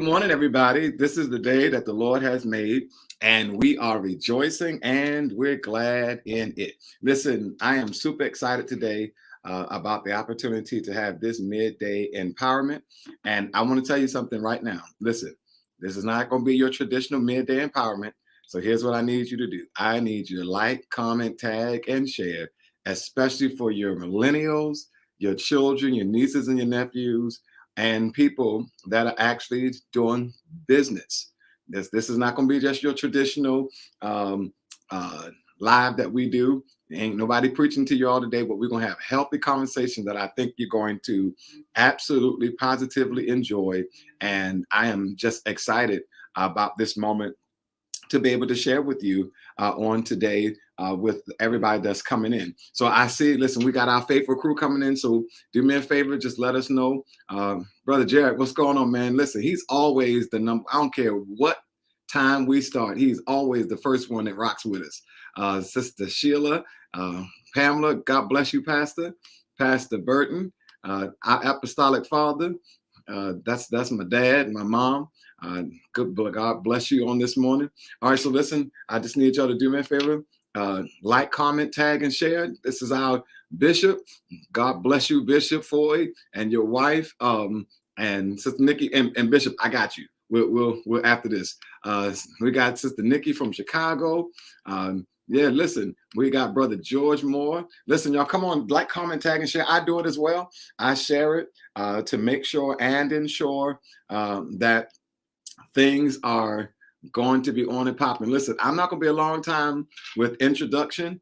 Good morning, everybody. This is the day that the Lord has made, and we are rejoicing and we're glad in it. Listen, I am super excited today about the opportunity to have this midday empowerment. And I want to tell you something right now. Listen, this is not going to be your traditional midday empowerment. So here's what I need you to do. I need you to like, comment, tag, and share, especially for your millennials, your children, your nieces, and your nephews and people that are actually doing business. This is not going to be just your traditional um, live that we do. Ain't nobody preaching to you all today, but we're going to have healthy conversation that I think you're going to absolutely positively enjoy. And I am just excited about this moment to be able to share with you on today with everybody that's coming in. So I see, listen, we got our faithful crew coming in. So do me a favor, just let us know. Brother Jared, what's going on, man? Listen, he's always the number. I don't care what time we start. He's always the first one that rocks with us. Sister Sheila, Pamela, God bless you, Pastor. Pastor Burton, our apostolic father. That's my dad, my mom. Good, God bless you on this morning. All right, so listen, I just need y'all to do me a favor. Like, comment, tag, and share. This is our bishop. God bless you, Bishop Foy, and your wife, and Sister Nikki, and Bishop. I got you. We'll after this. We got Sister Nikki from Chicago. Yeah, listen, we got Brother George Moore. Listen, y'all, come on, like, comment, tag, and share. I do it as well. I share it to make sure and ensure that things are going to be on and popping. Listen, I'm not going to be a long time with introduction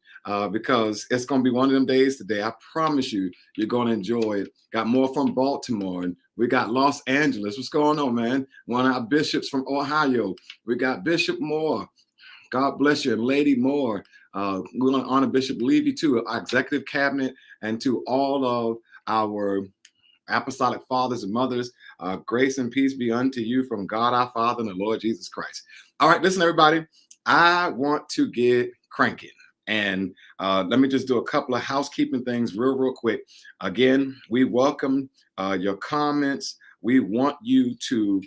because it's going to be one of them days today. I promise you, you're going to enjoy it. Got more from Baltimore, and we got Los Angeles. What's going on, man? One of our bishops from Ohio. We got Bishop Moore. God bless you. And Lady Moore. We're going to honor Bishop Levy, too, our executive cabinet, and to all of our apostolic fathers and mothers. Grace and peace be unto you from God our Father and the Lord Jesus Christ. All right, listen, everybody. I want to get cranking. And let me just do a couple of housekeeping things real quick. Again, we welcome your comments. We want you to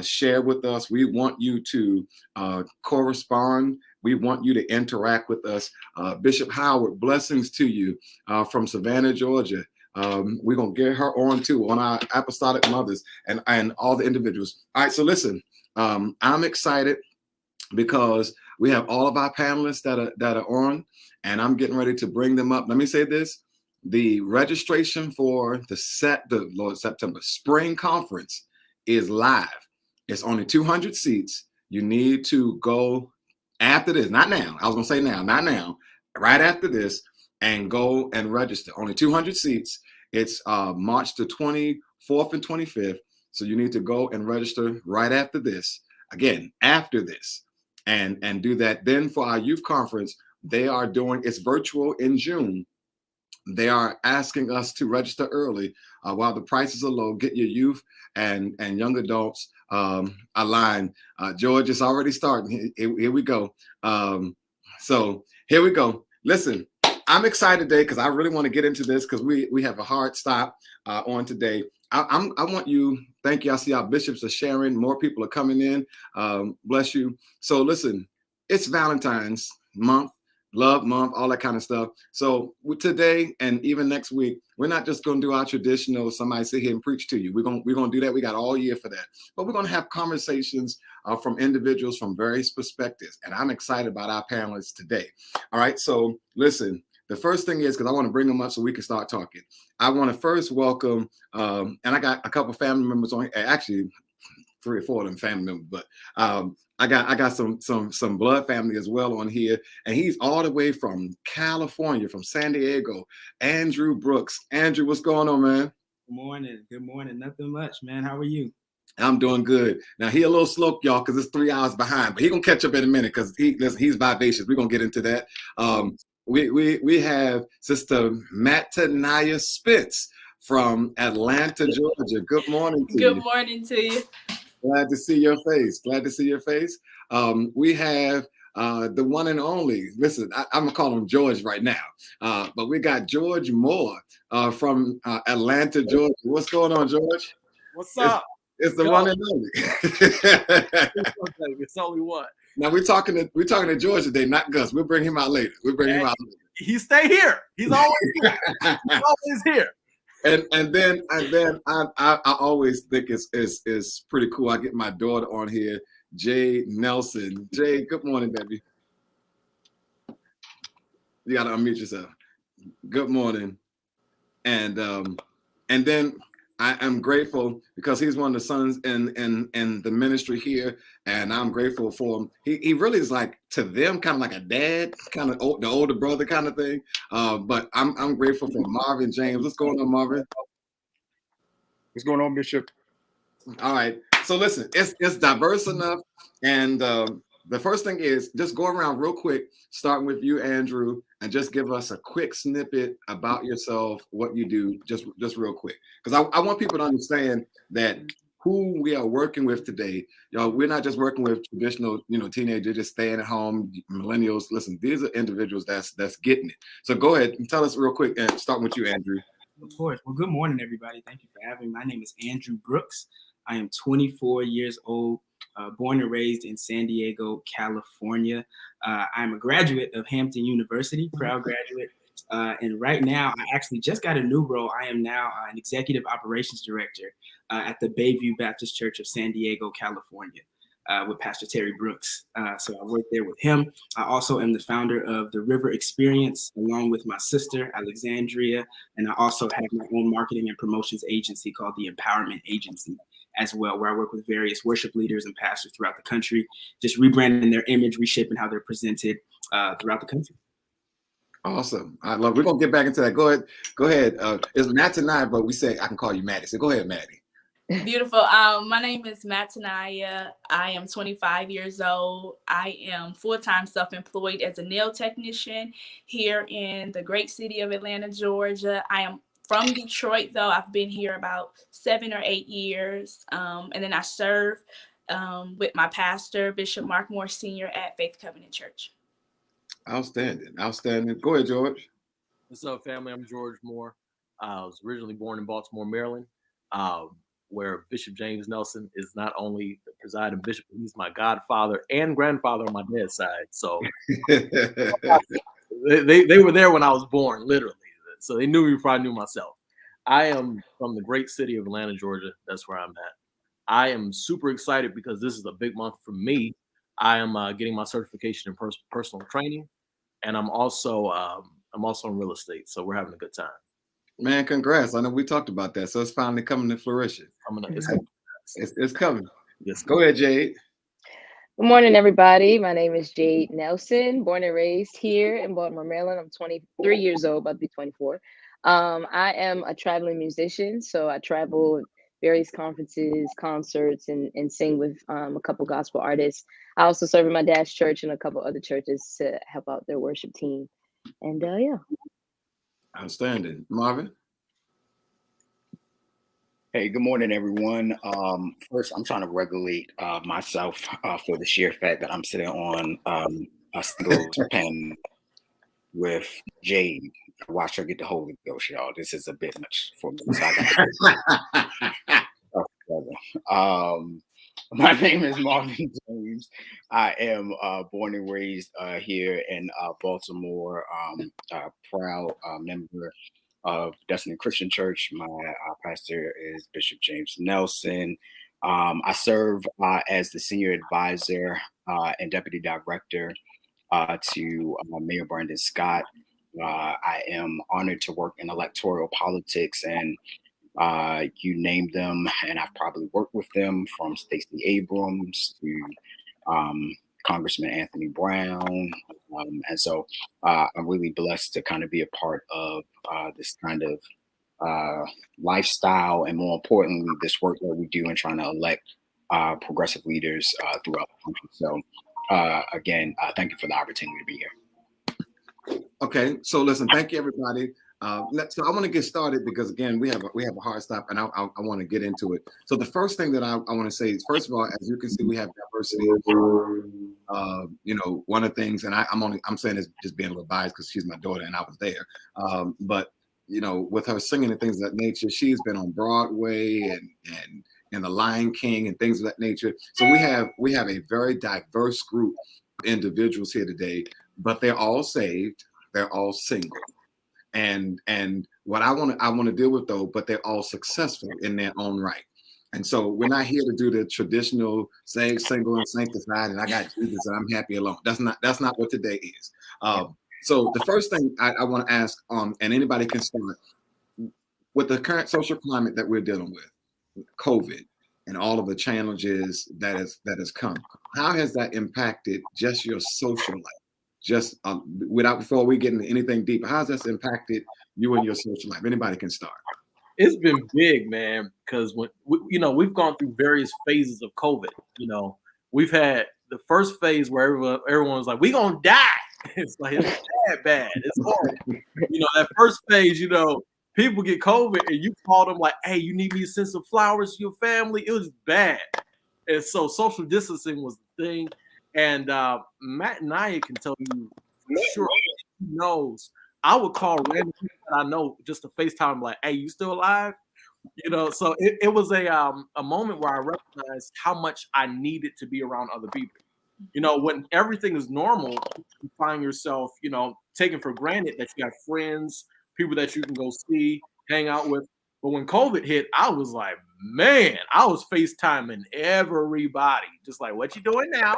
share with us. We want you to correspond. We want you to interact with us. Bishop Howard, blessings to you from Savannah, Georgia. We're going to get her on too, on our apostolic mothers and all the individuals. All right, so listen, I'm excited because we have all of our panelists that are on, and I'm getting ready to bring them up. Let me say this. The registration for the September spring conference is live. It's only 200 seats. You need to go after this, not now. I was going to say now, not now, right after this, and go and register. Only 200 seats. It's March the 24th and 25th. So you need to go and register right after this. Again, after this, and do that. Then for our youth conference, they are doing, it's virtual in June. They are asking us to register early while the prices are low. Get your youth and young adults aligned. George is already starting. Here we go. So here we go. Listen, I'm excited today because I really want to get into this because we have a hard stop on today. I want you, thank you. I see our bishops are sharing. More people are coming in. Bless you. So listen, it's Valentine's month. Love month, all that kind of stuff. So today and even next week, we're not just going to do our traditional somebody sit here and preach to you. We're going to do that. We got all year for that. But we're going to have conversations from individuals from various perspectives. And I'm excited about our panelists today. All right. So listen, the first thing is, because I want to bring them up so we can start talking. I want to first welcome, and I got a couple family members on here, actually 3 or 4 of them family members, but I got some blood family as well on here, and he's all the way from California, from San Diego. Andrew Brooks. Andrew, what's going on, man? Good morning. Good morning. Nothing much, man. How are you? I'm doing good. Now he a little slow, y'all, because it's 3 hours behind, but he gonna catch up in a minute because he's vivacious. We're gonna get into that. We have Sister Matanaya Spitz from Atlanta, Georgia. Good morning to you. Good morning to you. Glad to see your face. Glad to see your face. We have the one and only, listen, I'm going to call him George right now, but we got George Moore from Atlanta, Georgia. What's going on, George? What's up? It's the Go. one and only. It's only one. Now we're talking to George today, not Gus. We'll bring him out later. He stay here. He's always here. He's always here. And then I always think it's pretty cool. I get my daughter on here, Jade Nelson. Jade, good morning, baby. You gotta unmute yourself. Good morning. And then I am grateful because he's one of the sons in the ministry here, and I'm grateful for him. He really is like to them kind of like a dad, kind of the older brother kind of thing. But I'm grateful for Marvin James. What's going on, Marvin? What's going on, Bishop? All right. So listen, it's diverse enough, and the first thing is just go around real quick, starting with you, Andrew, and just give us a quick snippet about yourself, what you do, just real quick. Because I want people to understand that who we are working with today, we're not just working with traditional, teenagers just staying at home, millennials. Listen, these are individuals that's getting it. So go ahead and tell us real quick, and starting with you, Andrew. Of course. Well, good morning, everybody. Thank you for having me. My name is Andrew Brooks. I am 24 years old, born and raised in San Diego, California. I'm a graduate of Hampton University, proud graduate. And right now, I actually just got a new role. I am now an executive operations director at the Bayview Baptist Church of San Diego, California, with Pastor Terry Brooks. So I work there with him. I also am the founder of the River Experience, along with my sister, Alexandria. And I also have my own marketing and promotions agency called the Empowerment Agency as well, where I work with various worship leaders and pastors throughout the country, just rebranding their image, reshaping how they're presented throughout the country. Awesome. I love it. We're going to get back into that. Go ahead. It's Matt tonight, but we say I can call you Maddie. So go ahead, Maddie. Beautiful. My name is Matanaya. I am 25 years old. I am full-time self-employed as a nail technician here in the great city of Atlanta, Georgia. I am from Detroit, though. I've been here about 7 or 8 years. And then I serve with my pastor, Bishop Mark Moore Sr. at Faith Covenant Church. Outstanding. Go ahead, George. What's up, family? I'm George Moore. I was originally born in Baltimore, Maryland, where Bishop James Nelson is not only the presiding bishop, he's my godfather and grandfather on my dad's side. So they were there when I was born, literally. So they knew me before I knew myself. I am from the great city of Atlanta, Georgia. That's where I'm at. I am super excited because this is a big month for me. I am getting my certification in personal training, and I'm also in real estate. So we're having a good time. Man, congrats! I know we talked about that, so it's finally coming to fruition. It's coming. Yes. Go ahead, Jade. Good morning, everybody. My name is Jade Nelson, born and raised here in Baltimore, Maryland. I'm 23 years old, about to be 24. I am a traveling musician, so I travel various conferences, concerts, and sing with a couple gospel artists. I also serve in my dad's church and a couple other churches to help out their worship team. And yeah. Outstanding. Marvin? Hey, good morning, everyone. First, I'm trying to regulate myself for the sheer fact that I'm sitting on a single pen with Jade. Watch her get the Holy Ghost, y'all. This is a bit much for me. So my name is Marvin James. I am born and raised here in Baltimore. Proud member of Destiny Christian Church. My pastor is Bishop James Nelson. I serve as the senior advisor and deputy director to Mayor Brandon Scott. I am honored to work in electoral politics, and you name them, and I've probably worked with them, from Stacey Abrams to Congressman Anthony Brown. And so I'm really blessed to kind of be a part of this kind of lifestyle, and more importantly, this work that we do in trying to elect progressive leaders throughout the country. So again, thank you for the opportunity to be here. Okay, so listen, thank you, everybody. So I want to get started because, again, we have a hard stop, and I want to get into it. So the first thing that I want to say is, first of all, as you can see, we have diversity. One of the things, and I'm saying this just being a little biased because she's my daughter and I was there. But with her singing and things of that nature, she's been on Broadway and the Lion King and things of that nature. So we have a very diverse group of individuals here today, but they're all saved, they're all single. And what I want to deal with though, but they're all successful in their own right. And so we're not here to do the traditional saved, single, and sanctified, and I got Jesus and I'm happy alone. That's not what today is. So the first thing I want to ask, and anybody can start, with the current social climate that we're dealing with, COVID, and all of the challenges that has come, how has that impacted just your social life? Just before we get into anything deeper, how has that impacted you and your social life? Anybody can start. It's been big, man, because we've gone through various phases of COVID. We've had the first phase where everyone was like, "We gonna die." It's like it's bad. It's horrible. That first phase, people get COVID and you call them like, "Hey, you need me to send some flowers to your family." It was bad, and so social distancing was the thing. And Matt and I can tell you for sure, he knows. I would call random people that I know just to FaceTime, like, "Hey, you still alive?" So it was a moment where I recognized how much I needed to be around other people. When everything is normal, you find yourself, taken for granted that you have friends, people that you can go see, hang out with. But when COVID hit, I was like, man, I was FaceTiming everybody. Just like, "What you doing now?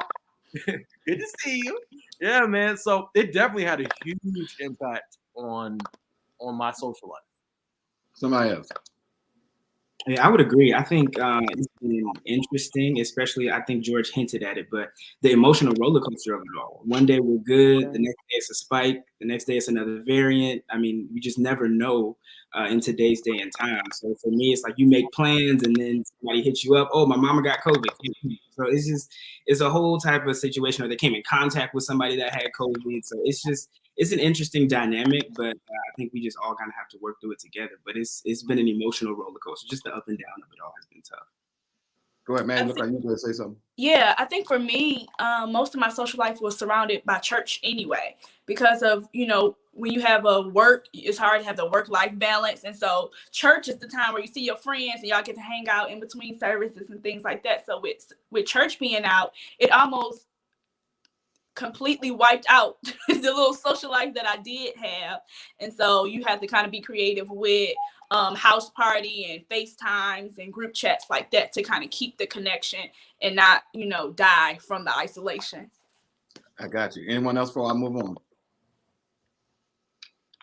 Good to see you." Yeah, man. So it definitely had a huge impact on my social life. Somebody else. Yeah, I would agree. I think it's been interesting, especially I think George hinted at it, but the emotional roller coaster of it all. One day we're good, the next day it's a spike, the next day it's another variant. I mean, we just never know in today's day and time. So for me, it's like you make plans and then somebody hits you up. "Oh, my mama got COVID." So it's a whole type of situation, or they came in contact with somebody that had COVID. So it's an interesting dynamic, but I think we just all kind of have to work through it together. But it's been an emotional roller coaster. Just the up and down of it all has been tough. Go ahead, man. Look like you going to say something. Yeah, I think for me, most of my social life was surrounded by church anyway, because of, when you have a work, it's hard to have the work-life balance. And so church is the time where you see your friends and y'all get to hang out in between services and things like that. So with church being out, it almost completely wiped out the little social life that I did have. And so you have to kind of be creative with house party and FaceTimes and group chats like that to kind of keep the connection and not, die from the isolation. I got you. Anyone else before I move on?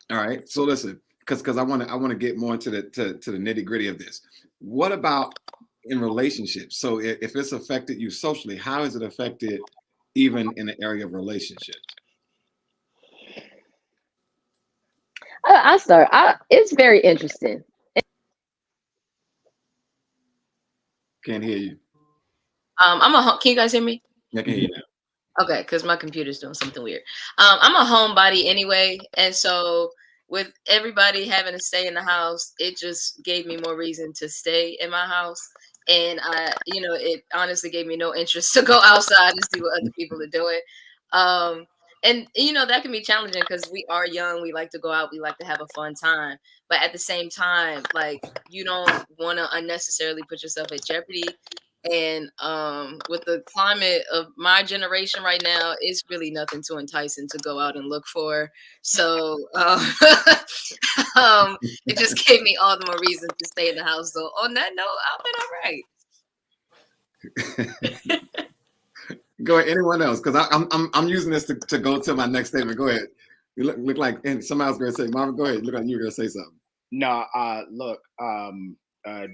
All right. So listen, because I want to get more into the nitty gritty of this. What about in relationships? So if it's affected you socially, how has it affected even in the area of relationships? I'll start. It's very interesting. Can't hear you. Can you guys hear me? I can hear you now. Okay, because my computer's doing something weird. I'm a homebody anyway, and so with everybody having to stay in the house, it just gave me more reason to stay in my house. And it honestly gave me no interest to go outside and see what other people are doing. And that can be challenging because we are young. We like to go out. We like to have a fun time. But at the same time, like, you don't want to unnecessarily put yourself at jeopardy. And with the climate of my generation right now, it's really nothing too enticing to go out and look for. So it just gave me all the more reason to stay in the house. So on that note, I've been all right. Go ahead. Anyone else? Because I'm using this to go to my next statement. Go ahead. You look like somebody else going to say. Marvin, go ahead. Look like you were going to say something. No, look.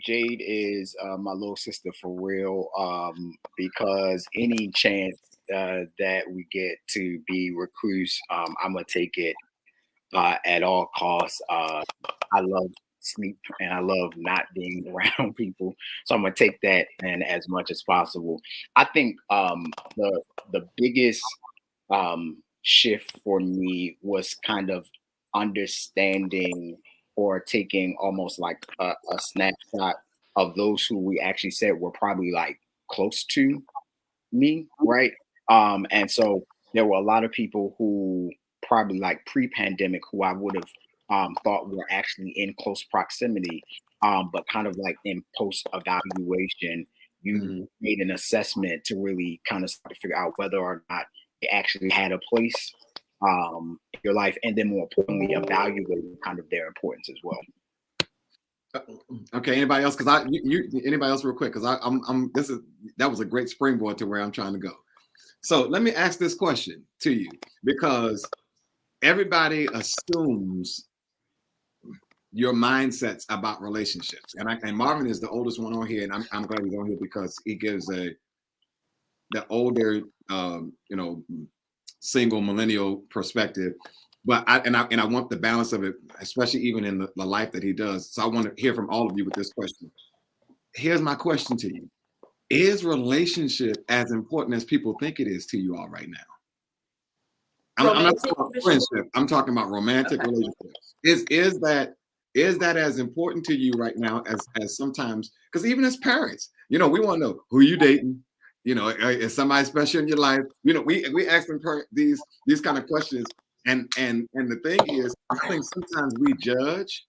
Jade is my little sister for real, because any chance that we get to be recluse, I'm gonna take it at all costs. I love sleep and I love not being around people, so I'm gonna take that and as much as possible. I think the biggest shift for me was kind of understanding or taking almost like a snapshot of those who we actually said were probably like close to me, right? And so there were a lot of people who probably like pre-pandemic who I would have thought were actually in close proximity. but kind of like in post evaluation, you made an assessment to really kind of start to figure out whether or not it actually had a place in your life, and then more importantly, evaluating kind of their importance as well. Okay. Anybody else? Because anybody else, real quick? Because that was a great springboard to where I'm trying to go. So let me ask this question to you, because everybody assumes your mindsets about relationships, and Marvin is the oldest one on here, and I'm glad he's on here because he gives the older, single millennial perspective. But I want the balance of it, especially even in the life that he does. So I want to hear from all of you with this question. Here's my question to you: is relationship as important as people think it is to you all right now? I'm not talking about friendship. I'm talking about romantic relationships. Is that as important to you right now as sometimes? Because even as parents, we want to know who you dating. Is somebody special in your life? We ask them these kind of questions. And the thing is, I think sometimes we judge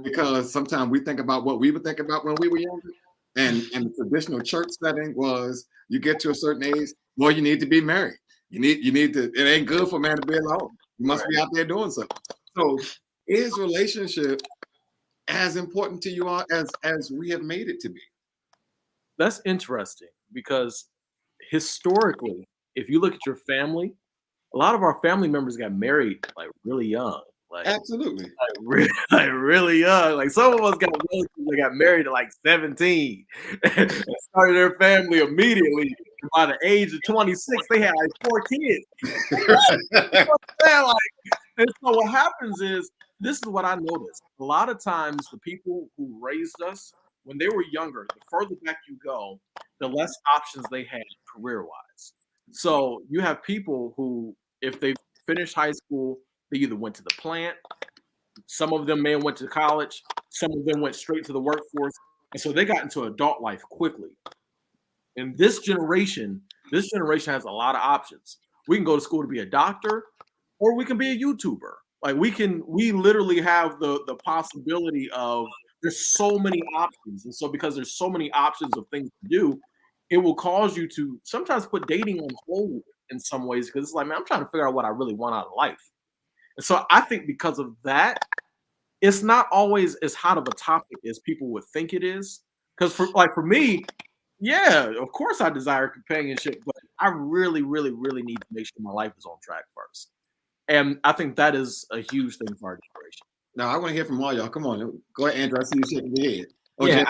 because sometimes we think about what we would think about when we were younger. And the traditional church setting was, you get to a certain age, well, you need to be married. You need to. It ain't good for a man to be alone. You must be out there doing something. So, is relationship as important to you all as we have made it to be? That's interesting, because historically, if you look at your family, a lot of our family members got married like really young. Like, absolutely. Really young. Like, some of us got married at like 17 and started their family immediately. By the age of 26, they had like 4 kids. And so what happens is, this is what I noticed. A lot of times the people who raised us when they were younger, the further back you go, the less options they had career-wise. So you have people who, if they finished high school, they either went to the plant, some of them may have went to college, some of them went straight to the workforce, and so they got into adult life quickly. And this generation has a lot of options. We can go to school to be a doctor, or we can be a YouTuber. Like, we literally have the possibility of, there's so many options. And so because there's so many options of things to do, it will cause you to sometimes put dating on hold in some ways, because it's like, man, I'm trying to figure out what I really want out of life. And so I think because of that, it's not always as hot of a topic as people would think it is. Because for me, yeah, of course I desire companionship, but I really, really, really need to make sure my life is on track first. And I think that is a huge thing for our generation. Now, I want to hear from all y'all. Come on. Go ahead, Andrew. I see you shaking your head. Yeah,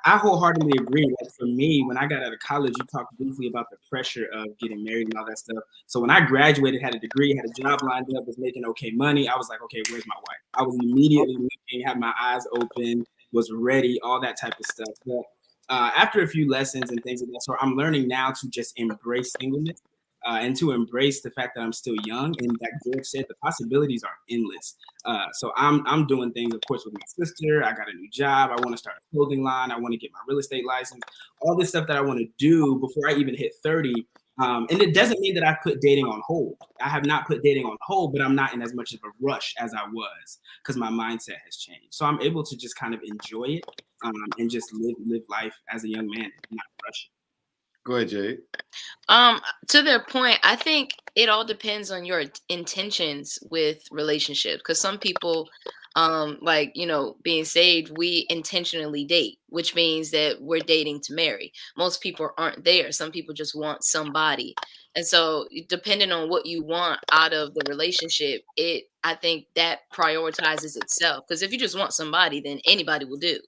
I wholeheartedly agree. Like, for me, when I got out of college, you talked briefly about the pressure of getting married and all that stuff. So when I graduated, had a degree, had a job lined up, was making okay money, I was like, okay, where's my wife? I was immediately looking, had my eyes open, was ready, all that type of stuff. But after a few lessons and things of that sort, I'm learning now to just embrace singleness. And to embrace the fact that I'm still young, and like George said, the possibilities are endless. So I'm doing things, of course, with my sister. I got a new job. I want to start a clothing line. I want to get my real estate license. All this stuff that I want to do before I even hit 30. And it doesn't mean that I put dating on hold. I have not put dating on hold, but I'm not in as much of a rush as I was, because my mindset has changed. So I'm able to just kind of enjoy it and just live life as a young man, not rush it. Go ahead, Jade. To their point, I think it all depends on your intentions with relationships. Because some people, being saved, we intentionally date, which means that we're dating to marry. Most people aren't there. Some people just want somebody. And so depending on what you want out of the relationship, I think that prioritizes itself. Because if you just want somebody, then anybody will do.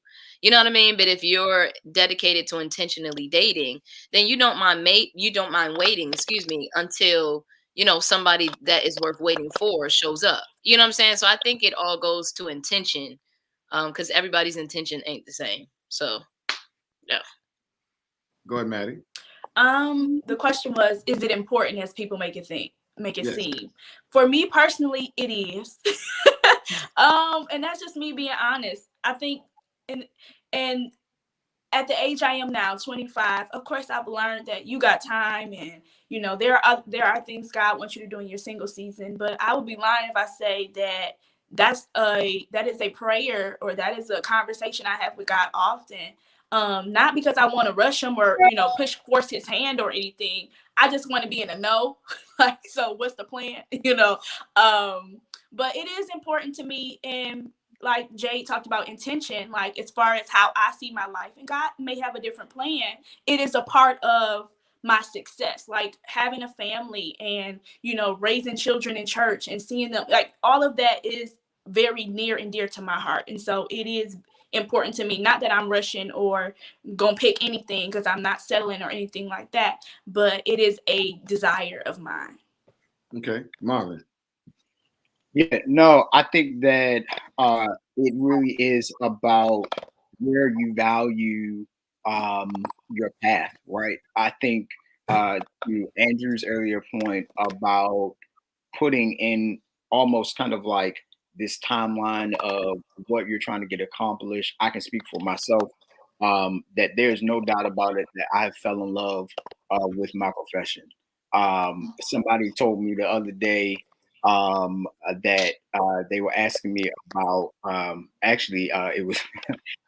You know what I mean? But if you're dedicated to intentionally dating, then you don't mind waiting, until, somebody that is worth waiting for shows up. You know what I'm saying? So I think it all goes to intention, because everybody's intention ain't the same. So, yeah. Go ahead, Maddie. The question was, is it important as people make it seem? For me personally, it is. And that's just me being honest. I think, and at the age I am now, 25, of course, I've learned that you got time, and there are things God wants you to do in your single season. But I would be lying if I say that that is a prayer, or that is a conversation I have with God often. Not because I want to rush him or, force his hand or anything. I just want to be in a know. Like, so what's the plan? But it is important to me, and like Jade talked about intention, like as far as how I see my life, and God may have a different plan. It is a part of my success, like having a family and, raising children in church and seeing them, like all of that is very near and dear to my heart. And so it is important to me, not that I'm rushing or gonna pick anything, because I'm not settling or anything like that, but it is a desire of mine. Okay, Marvin. Yeah, no, I think that it really is about where you value your path, right? I think to Andrew's earlier point about putting in almost kind of like this timeline of what you're trying to get accomplished. I can speak for myself, that there's no doubt about it that I fell in love with my profession. Somebody told me the other day that they were asking me about, actually it was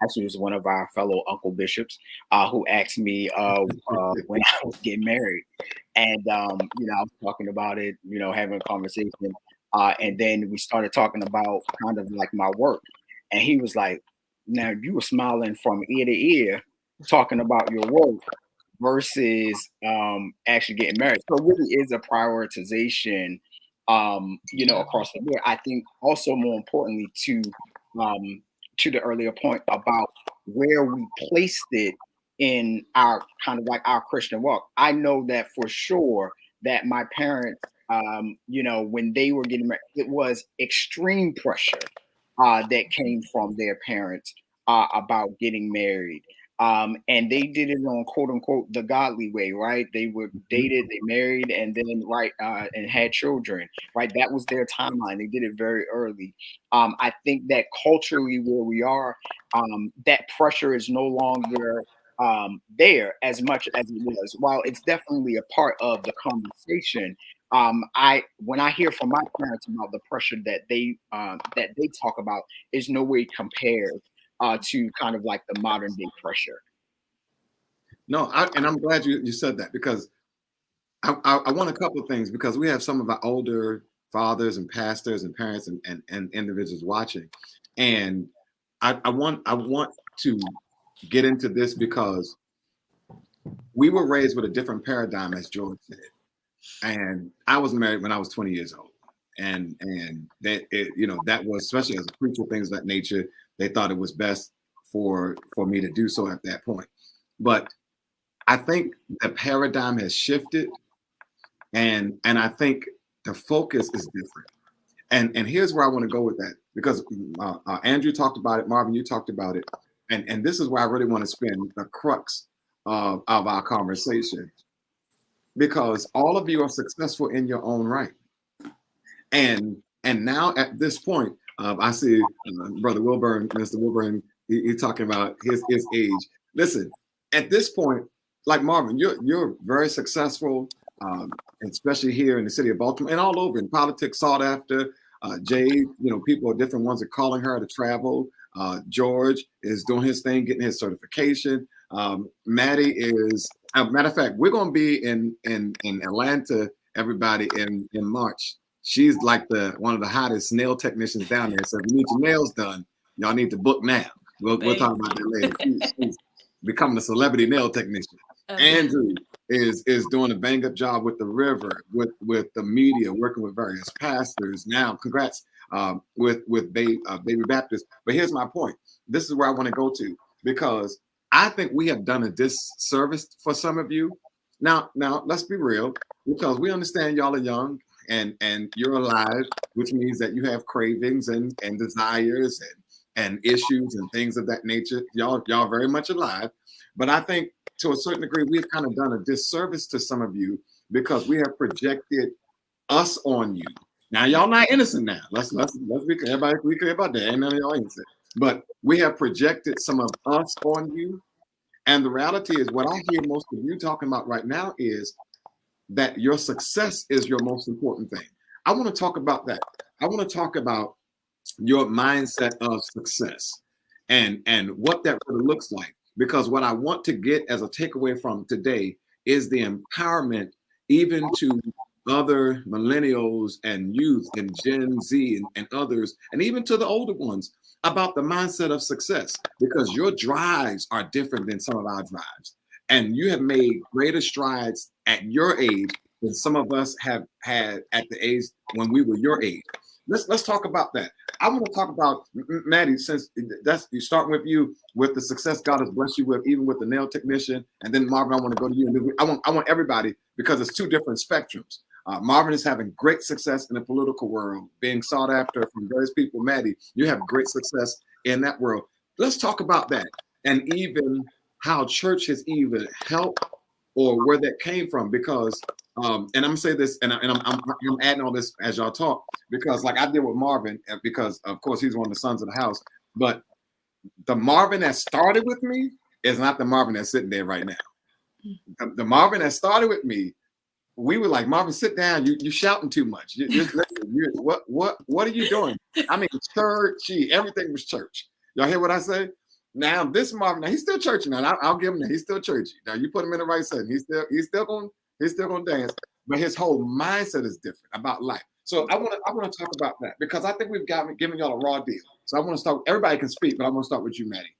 actually it was one of our fellow uncle bishops who asked me when I was getting married. And I was talking about it, having a conversation, and then we started talking about kind of like my work, and he was like, "Now you were smiling from ear to ear, talking about your work versus actually getting married." So it really is a prioritization, across the board. I think also more importantly to the earlier point about where we placed it in our kind of like our Christian walk. I know that for sure that my parents, when they were getting married, it was extreme pressure that came from their parents about getting married. And they did it on quote unquote the godly way, right? They were dated, they married, and then and had children, right? That was their timeline. They did it very early. I think that culturally where we are, that pressure is no longer there as much as it was. While it's definitely a part of the conversation, when I hear from my parents about the pressure that they talk about, is no way compared to kind of like the modern day pressure. No, and I'm glad you said that, because I want a couple of things, because we have some of our older fathers and pastors and parents and individuals watching, and I want to get into this because we were raised with a different paradigm, as George said, and I was married when I was 20 years old, and that was, especially as a preacher, things of that nature, they thought it was best for me to do so at that point. But I think the paradigm has shifted, and I think the focus is different. And here's where I want to go with that, because Andrew talked about it, Marvin, you talked about it, and this is where I really want to spend the crux of our conversation, because all of you are successful in your own right, and now at this point, I see Brother Wilburn, Mr. Wilburn, he's talking about his age. Listen, at this point, like Marvin, you're very successful, especially here in the city of Baltimore and all over in politics, sought after. Jade, people, different ones are calling her to travel. George is doing his thing, getting his certification. Maddie is, matter of fact, we're going to be in Atlanta, everybody, in March. She's like one of the hottest nail technicians down there. So if you need your nails done, y'all need to book now. We'll talk about that later. She's becoming a celebrity nail technician. Andrew is doing a bang up job with the river, with the media, working with various pastors. Now, congrats with Baby Baptist. But here's my point. This is where I want to go to, because I think we have done a disservice for some of you. Now, let's be real, because we understand y'all are young and you're alive, which means that you have cravings and desires and issues and things of that nature. Y'all very much alive. But I think to a certain degree, we've kind of done a disservice to some of you, because we have projected us on you. Now, y'all not innocent now. Let's be clear. Everybody be clear about that. Ain't none of y'all innocent. But we have projected some of us on you. And the reality is, what I hear most of you talking about right now is that your success is your most important thing. I want to talk about that. I want to talk about your mindset of success and what that really looks like. Because what I want to get as a takeaway from today is the empowerment even to other millennials and youth and Gen Z and others, and even to the older ones about the mindset of success, because your drives are different than some of our drives. And you have made greater strides at your age than some of us have had at the age when we were your age. Let's talk about that. I want to talk about Maddie, since that's you start with you with the success God has blessed you with, even with the nail technician, and then Marvin, I want to go to you, and then I want everybody, because it's two different spectrums. Marvin is having great success in the political world, being sought after from various people. Maddie, you have great success in that world. Let's talk about that, and even how church has even helped or where that came from. Because and I'm gonna say this, and I'm adding all this as y'all talk, because like I did with Marvin, because of course he's one of the sons of the house, but the Marvin that started with me is not the Marvin that's sitting there right now. The Marvin that started with me, we were like, Marvin, sit down. You shouting too much. What are you doing? I mean, churchy. Everything was church. Y'all hear what I say? Now this Marvin, now he's still churchy. Now I'll give him that. He's still churchy. Now you put him in the right setting. He's still gonna dance. But his whole mindset is different about life. So I want to talk about that, because I think we've given y'all a raw deal. So I want to start. Everybody can speak, but I want to start with you, Maddie.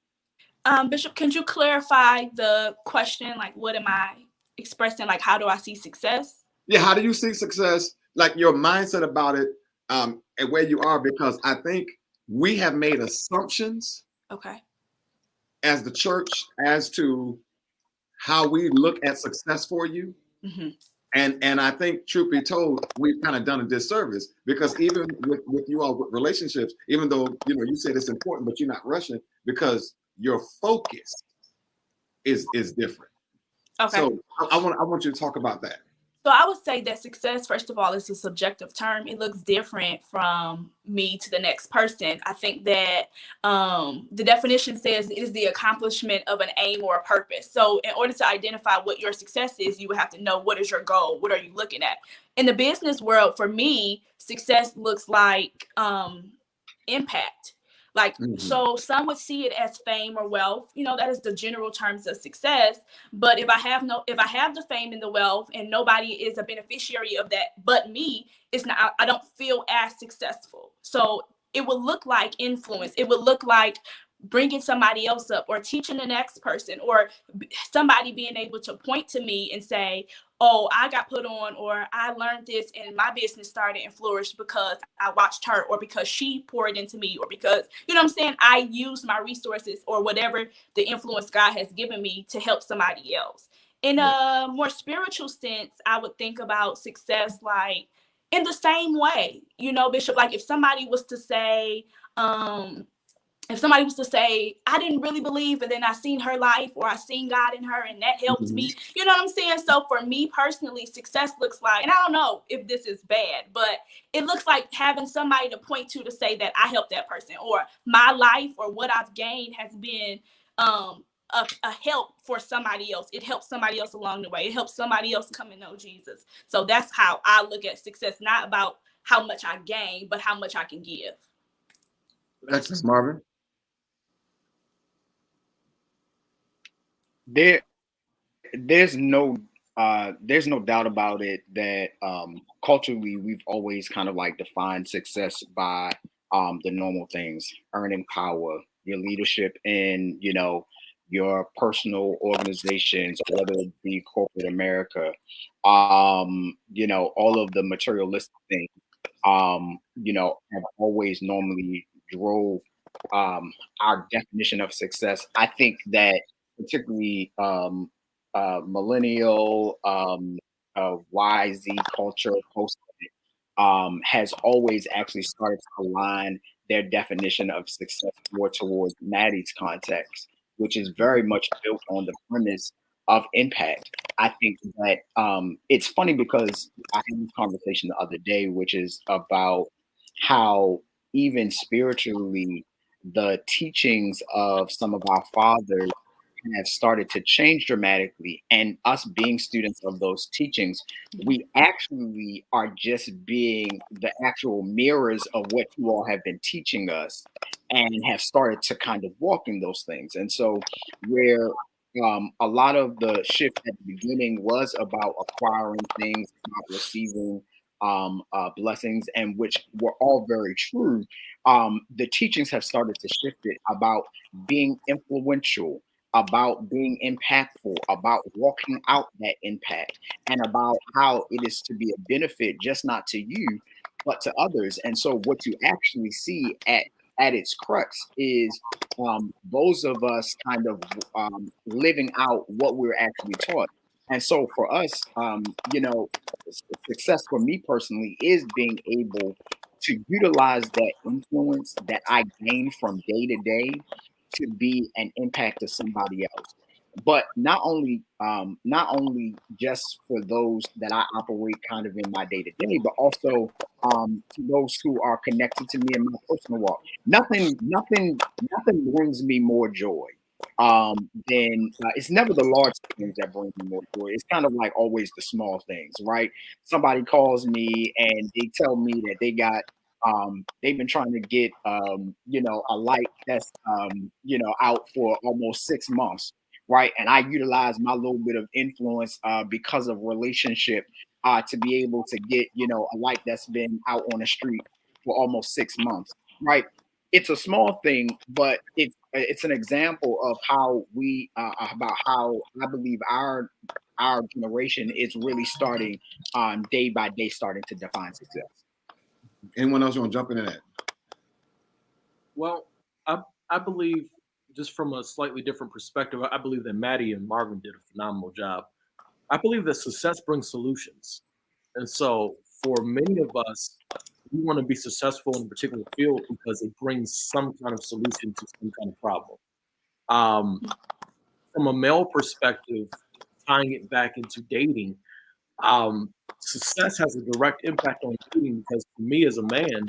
Bishop, can you clarify the question? Like, what am I expressing? Like, how do I see success? Yeah, how do you see success? Like your mindset about it, and where you are, because I think we have made assumptions. Okay. As the church, as to how we look at success for you. Mm-hmm. And I think, truth be told, we've kind of done a disservice, because even with you all with relationships, even though you said it's important, but you're not rushing, because your focus is different. Okay. So I want you to talk about that. So I would say that success, first of all, is a subjective term. It looks different from me to the next person. I think that the definition says it is the accomplishment of an aim or a purpose. So in order to identify what your success is, you would have to know, what is your goal? What are you looking at? In the business world, for me, success looks like impact. Like, so some would see it as fame or wealth. That is the general terms of success. But if I have the fame and the wealth, and nobody is a beneficiary of that but me, it's not. I don't feel as successful. So it would look like influence. It would look like bringing somebody else up, or teaching the next person, or somebody being able to point to me and say, oh, I got put on, or I learned this and my business started and flourished because I watched her, or because she poured into me, or because, I used my resources or whatever the influence God has given me to help somebody else. In a more spiritual sense, I would think about success like in the same way, Bishop, like if somebody was to say, I didn't really believe, and then I seen her life, or I seen God in her, and that helped me. You know what I'm saying? So for me personally, success looks like, and I don't know if this is bad, but it looks like having somebody to point to say that I helped that person, or my life or what I've gained has been a help for somebody else. It helps somebody else along the way. It helps somebody else come and know Jesus. So that's how I look at success, not about how much I gain, but how much I can give. That's Marvin. There's no doubt about it that culturally we've always kind of like defined success by the normal things: earning power, your leadership in your personal organizations, whether it be corporate America, all of the materialistic things, have always normally drove our definition of success. I think that particularly millennial YZ culture post has always actually started to align their definition of success more towards Maddie's context, which is very much built on the premise of impact. I think that it's funny because I had this conversation the other day, which is about how even spiritually the teachings of some of our fathers have started to change dramatically. And us being students of those teachings, we actually are just being the actual mirrors of what you all have been teaching us and have started to kind of walk in those things. And so where a lot of the shift at the beginning was about acquiring things, about receiving blessings, and which were all very true. The teachings have started to shift it about being influential, about being impactful, about walking out that impact, and about how it is to be a benefit just not to you, but to others. And so, what you actually see at its crux is those of us kind of living out what we're actually taught. And so for us, success for me personally is being able to utilize that influence that I gain from day to day to be an impact to somebody else. But not only just for those that I operate kind of in my day to day, but also to those who are connected to me in my personal walk. Nothing brings me more joy then it's never the large things that bring me more joy. It's kind of like always the small things, right? Somebody calls me and they tell me that they've been trying to get a light that's out for almost 6 months, right? And I utilize my little bit of influence because of relationship to be able to get a light that's been out on the street for almost 6 months, right? It's a small thing, but it's an example of how we about how I believe our generation is really starting day by day starting to define success. Anyone else want to jump into that? Well, I believe, just from a slightly different perspective, I believe that Maddie and Marvin did a phenomenal job. I believe that success brings solutions. And so for many of us, we want to be successful in a particular field because it brings some kind of solution to some kind of problem. From a male perspective, tying it back into dating, success has a direct impact on dating because for me as a man,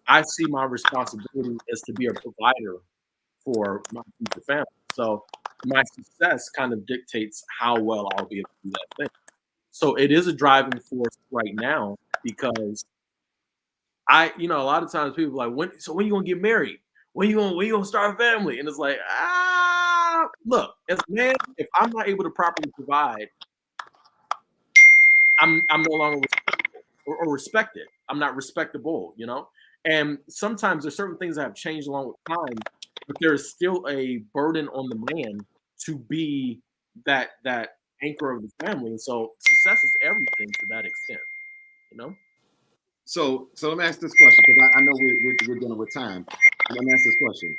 I see my responsibility as to be a provider for my future family. So my success kind of dictates how well I'll be able to do that thing. So it is a driving force right now because a lot of times people are like, when you gonna get married? When you gonna start a family? And it's like, look, as a man, if I'm not able to properly provide, I'm no longer or respected. I'm not respectable, And sometimes there's certain things that have changed along with time, but there is still a burden on the man to be that anchor of the family. And so success is everything to that extent. So let me ask this question because I know we're dealing with time. Let me ask this question: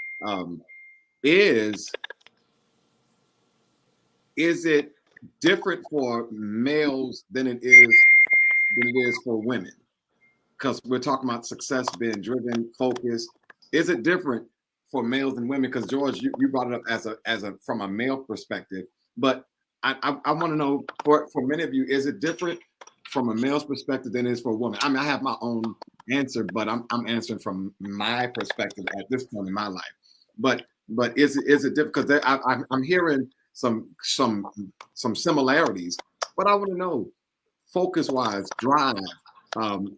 Is it different for males than it is for women? Because we're talking about success being driven, focused. Is it different for males and women? Because George, you brought it up as a from a male perspective, but I want to know for many of you, is it different from a male's perspective than it is for a woman? I mean, I have my own answer, but I'm answering from my perspective at this point in my life. But is it different? Because I'm hearing some similarities, but I want to know focus wise, drive,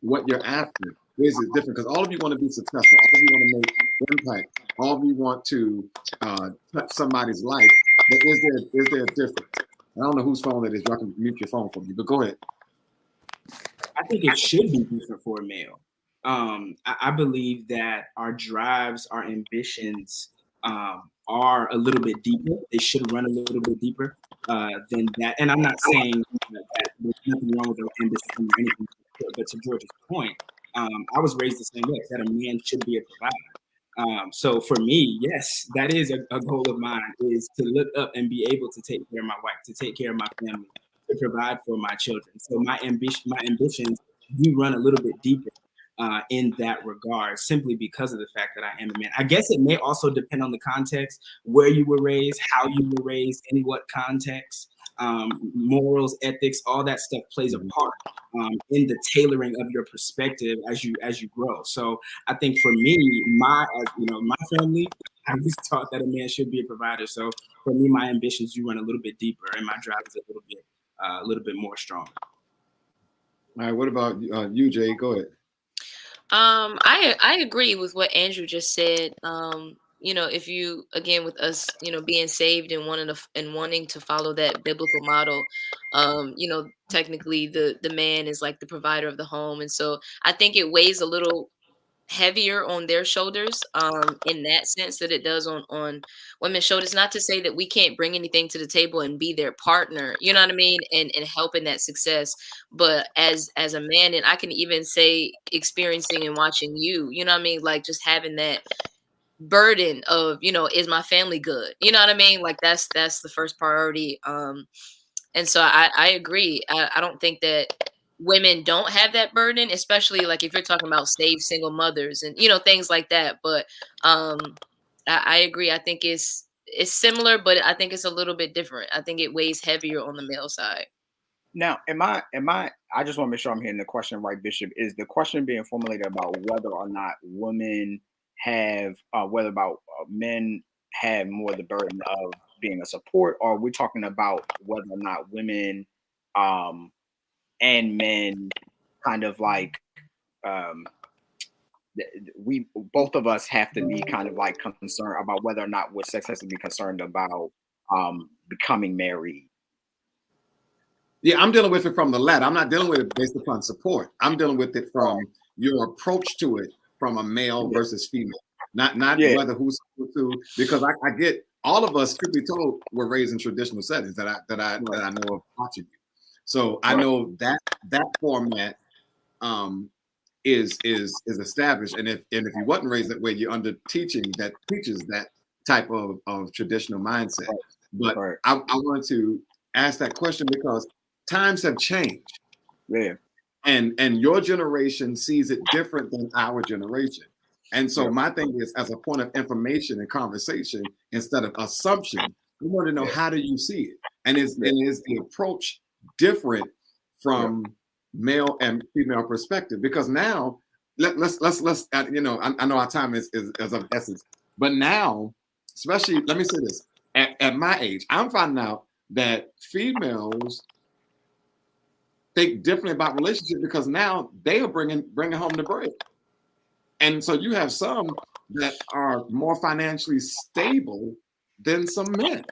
what you're after. Is it different? Because all of you want to be successful, all of you want to make impact, all of you want to touch somebody's life. But is there a difference? I don't know whose phone it is. I can mute your phone for me, but go ahead. I think it should be different for a male. I believe that our drives, our ambitions are a little bit deeper. They should run a little bit deeper than that. And I'm not saying that there's nothing wrong with our ambition or anything, but to George's point, I was raised the same way, that a man should be a provider. So for me, yes, that is a goal of mine, is to look up and be able to take care of my wife, to take care of my family, to provide for my children. So my ambitions do run a little bit deeper in that regard, simply because of the fact that I am a man. I guess it may also depend on the context, where you were raised, how you were raised, in what context. Morals, ethics, all that stuff plays a part in the tailoring of your perspective as you grow. So I think for me, my family, I was taught that a man should be a provider. So for me, my ambitions do run a little bit deeper, and my drive is a little bit more strong. All right, what about you, Jay? Go ahead. I agree with what Andrew just said. If you again with us, being saved and wanting to follow that biblical model, technically the man is like the provider of the home, and so I think it weighs a little heavier on their shoulders in that sense that it does on women's shoulders. Not to say that we can't bring anything to the table and be their partner, you know what I mean, and help in that success, but as a man, and I can even say experiencing and watching you know what I mean, like just having that burden of, is my family good, you know what I mean, like that's the first priority. And so I agree. I don't think that women don't have that burden, especially like if you're talking about saved single mothers and things like that. But I agree. I think it's similar, but I think it's a little bit different. I think it weighs heavier on the male side. Now, I just want to make sure I'm hearing the question right, Bishop. Is the question being formulated about whether or not women have, men have more the burden of being a support, or are we talking about whether or not women and men kind of like we both of us have to be kind of like concerned about whether or not what sex has to be concerned about becoming married? Yeah, I'm dealing with it from the latter. I'm not dealing with it based upon support. I'm dealing with it from your approach to it from a male versus female, not whether who's supposed to. Because I get all of us, truth be told, were raised in traditional settings that I know of watching you. So I know that format is established, and if you wasn't raised that way, you're under teaching that teaches that type of traditional mindset. But I wanted to ask that question because times have changed. Yeah. And your generation sees it different than our generation. And so my thing is, as a point of information and conversation, instead of assumption, we want to know how do you see it? And is the approach different from male and female perspective? Because now let's I know our time is of essence, but now, especially, let me say this, at my age, I'm finding out that females think differently about relationships because now they are bringing home the bread. And so you have some that are more financially stable than some men.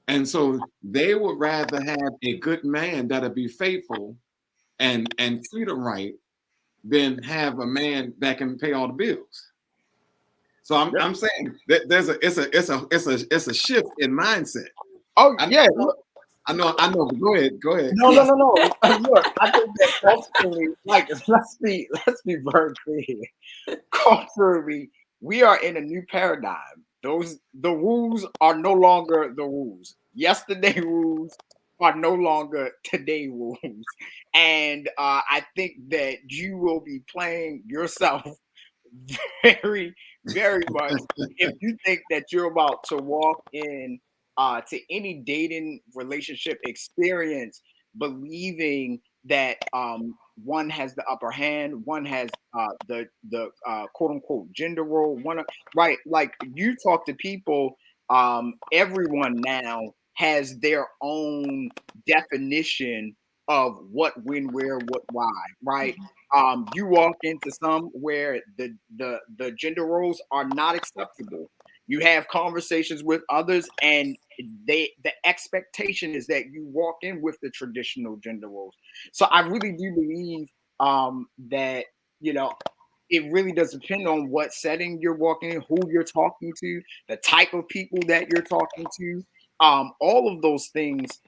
And so they would rather have a good man that'll be faithful and treat them right than have a man that can pay all the bills. So I'm saying that it's a shift in mindset. Oh, I know. Go ahead. No. Look, I think that culturally, like, let's be very clear. Culturally, we are in a new paradigm. The rules are no longer the rules. Yesterday rules are no longer today rules, and I think that you will be playing yourself very, very much if you think that you're about to walk in to any dating relationship experience believing that one has the upper hand, one has the quote unquote gender role, right? Like you talk to people, everyone now has their own definition of what, when, where, what, why, right? You walk into some where the gender roles are not acceptable. You have conversations with others, and the expectation is that you walk in with the traditional gender roles. So I really do believe that it really does depend on what setting you're walking in, who you're talking to, the type of people that you're talking to. All of those things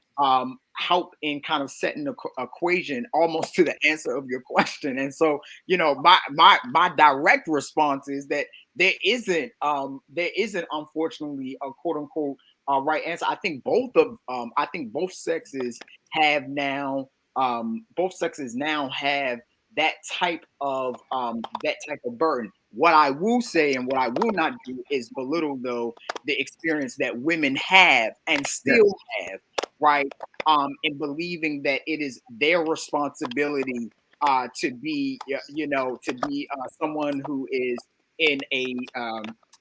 help in kind of setting the equation almost to the answer of your question. And so, my direct response is that there isn't unfortunately a quote unquote right answer. I think both sexes have now have that type of burden. What I will say and what I will not do is belittle though the experience that women have and still have, right? In believing that it is their responsibility to be someone who is in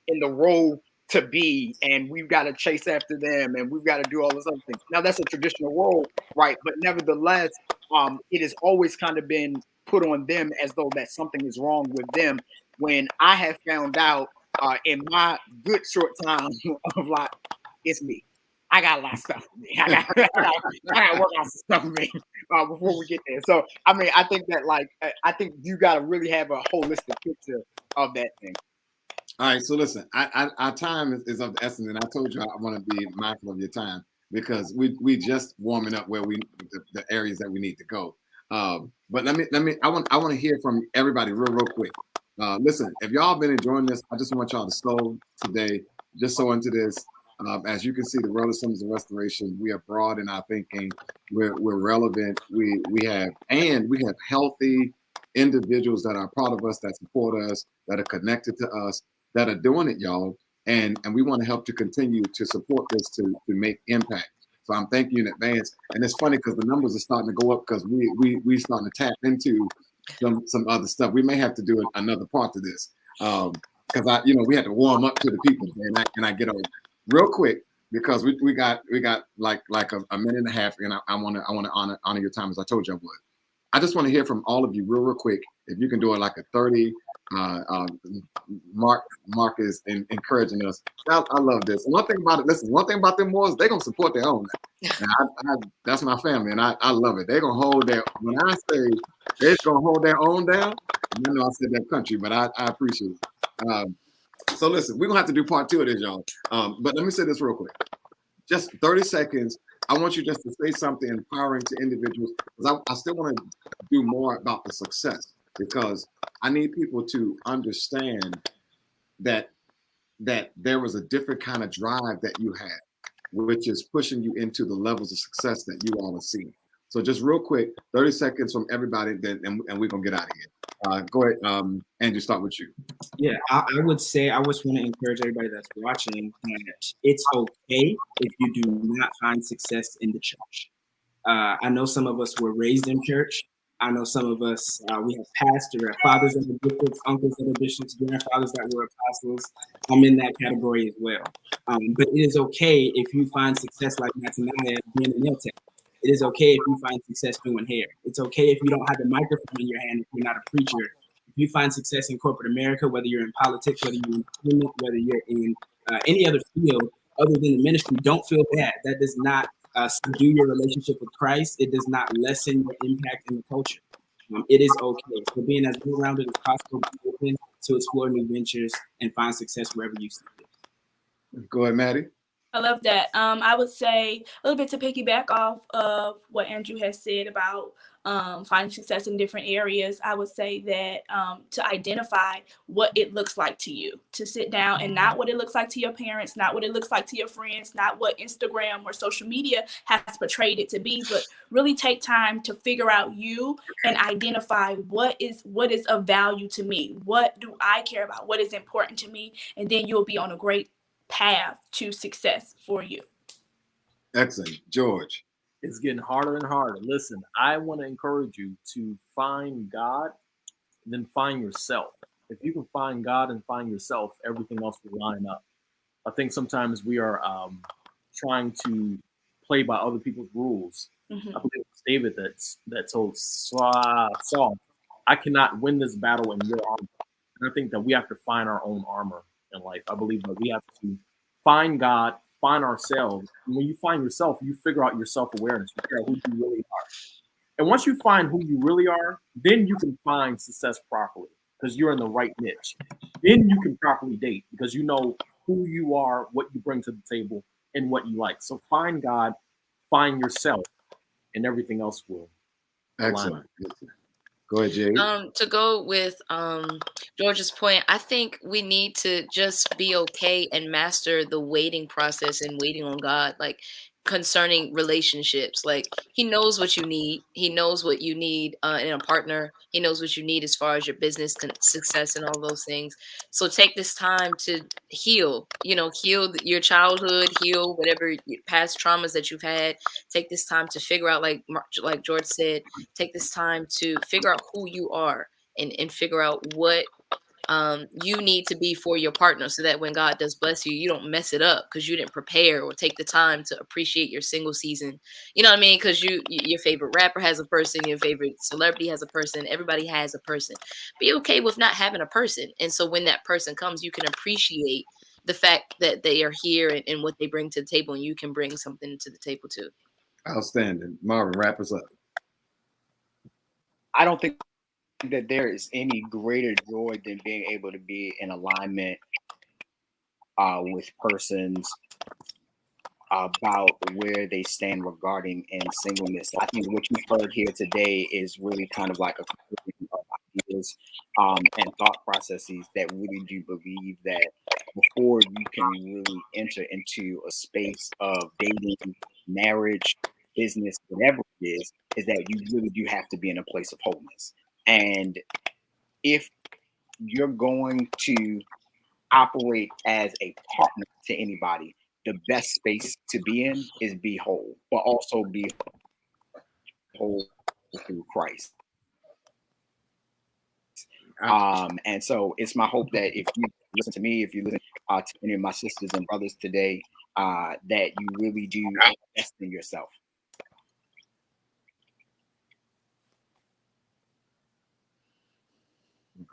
the role to be, and we've got to chase after them, and we've got to do all those other things. Now that's a traditional role, right? But nevertheless, it has always kind of been put on them as though that something is wrong with them. When I have found out in my good short time of like, it's me. I got a lot of stuff for me. I got to work on some stuff for me before we get there. So, I mean, I think that I think you got to really have a holistic picture of that thing. All right, so listen, our time is of the essence, and I told you I want to be mindful of your time because we just warming up where the areas that we need to go. But I want to hear from everybody real quick. Listen, if y'all been enjoying this, I just want y'all to slow today, just so into this. As you can see, the world of symbols of restoration. We are broad in our thinking. We're relevant. We have healthy individuals that are part of us, that support us, that are connected to us, that are doing it, y'all. And we want to help to continue to support this to make impact. So I'm thanking you in advance. And it's funny because the numbers are starting to go up because we starting to tap into some other stuff. We may have to do another part to this because we had to warm up to the people, and I get over real quick because we got like a minute and a half, and I want to honor your time as I told you I would. I just want to hear from all of you real quick. If you can do it like a 30. Mark is encouraging us. I love this. And one thing about it, listen, one thing about them boys, they're gonna support their own. That's my family, and I love it. They're gonna hold their. When I say they're gonna hold their own down, I know I said that country, but I appreciate it. So listen, we're gonna have to do part 2 of this, y'all. But let me say this real quick. Just 30 seconds. I want you just to say something empowering to individuals because I still want to do more about the success because I need people to understand that there was a different kind of drive that you had, which is pushing you into the levels of success that you all are seeing. So just real quick, 30 seconds from everybody, and we're going to get out of here. Go ahead, Andrew, start with you. Yeah, I would say I just want to encourage everybody that's watching that it's okay if you do not find success in the church. I know some of us were raised in church. I know some of us, we have pastors, fathers that are bishops, uncles that are bishops, grandfathers that were apostles. I'm in that category as well. But it is okay if you find success like Mataniah being a nail tech. It is okay if you find success doing hair. It's okay if you don't have the microphone in your hand if you're not a preacher. If you find success in corporate America, whether you're in politics, whether you're in employment, whether you're in any other field other than the ministry, don't feel bad. That does not subdue your relationship with Christ. It does not lessen your impact in the culture. It is okay. So being as well-rounded as possible, be open to explore new ventures and find success wherever you see it. Go ahead, Maddie. I love that. I would say a little bit to piggyback off of what Andrew has said about finding success in different areas. I would say that to identify what it looks like to you, to sit down and not what it looks like to your parents, not what it looks like to your friends, not what Instagram or social media has portrayed it to be, but really take time to figure out you and identify what is of value to me. What do I care about? What is important to me? And then you'll be on a great path to success for you. Excellent. George. It's getting harder and harder. Listen, I want to encourage you to find God, then find yourself. If you can find God and find yourself, everything else will line up. I think sometimes we are trying to play by other people's rules. Mm-hmm. I believe it was David that told Saul, I cannot win this battle in your armor. And I think that we have to find our own armor in life. I believe that we have to find God, find ourselves. And when you find yourself, you figure out your self-awareness. You figure out who you really are. And once you find who you really are, then you can find success properly because you're in the right niche. Then you can properly date because you know who you are, what you bring to the table, and what you like. So find God, find yourself, and everything else will. Excellent. Go ahead, Jade. To go with George's point, I think we need to just be okay and master the waiting process and waiting on God, like concerning relationships. Like he knows what you need. He knows what you need in a partner. He knows what you need as far as your business success and all those things. So take this time to heal, heal your childhood, heal whatever past traumas that you've had. Take this time to figure out, like George said, take this time to figure out who you are and figure out what you need to be for your partner so that when God does bless you, you don't mess it up because you didn't prepare or take the time to appreciate your single season. You know what I mean? Because your favorite rapper has a person, your favorite celebrity has a person, everybody has a person. Be okay with not having a person. And so when that person comes, you can appreciate the fact that they are here and what they bring to the table, and you can bring something to the table too. Outstanding. Marvin, wrap us up. I don't think that there is any greater joy than being able to be in alignment with persons about where they stand regarding in singleness. I think what you've heard here today is really kind of like a collection of ideas and thought processes that really do believe that before you can really enter into a space of dating, marriage, business, whatever it is that you really do have to be in a place of wholeness. And if you're going to operate as a partner to anybody, the best space to be in is be whole, but also be whole through Christ. And so it's my hope that if you listen to me, if you listen to any of my sisters and brothers today, that you really do invest in yourself.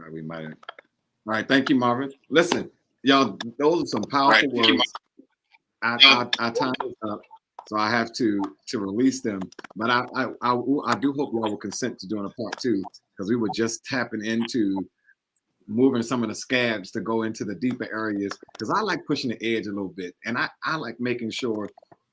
Okay, we might. All right, thank you, Marvin. Listen, y'all, those are some powerful words. Our time is up, so I have to release them. But I do hope y'all will consent to doing a part 2, because we were just tapping into moving some of the scabs to go into the deeper areas, because I like pushing the edge a little bit, and I like making sure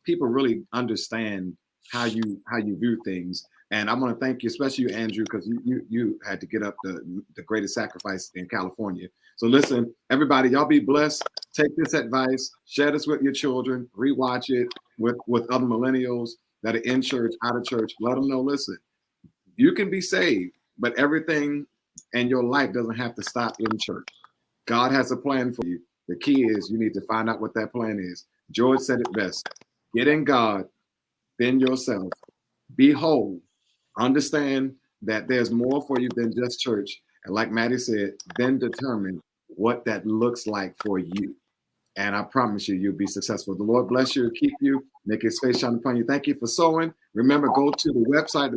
people really understand how you view things. And I want to thank you, especially you, Andrew, because you had to get up the greatest sacrifice in California. So listen, everybody, y'all be blessed. Take this advice, share this with your children, rewatch it with other millennials that are in church, out of church. Let them know, listen, you can be saved, but everything in your life doesn't have to stop in church. God has a plan for you. The key is you need to find out what that plan is. George said it best. Get in God, then yourself. Be whole. Understand that there's more for you than just church. And like Maddie said, then determine what that looks like for you. And I promise you, you'll be successful. The Lord bless you, keep you, make his face shine upon you. Thank you for sowing. Remember, go to the website,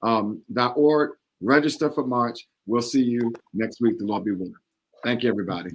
theworldassemblies.org, register for March. We'll see you next week. The Lord be with you. Thank you, everybody.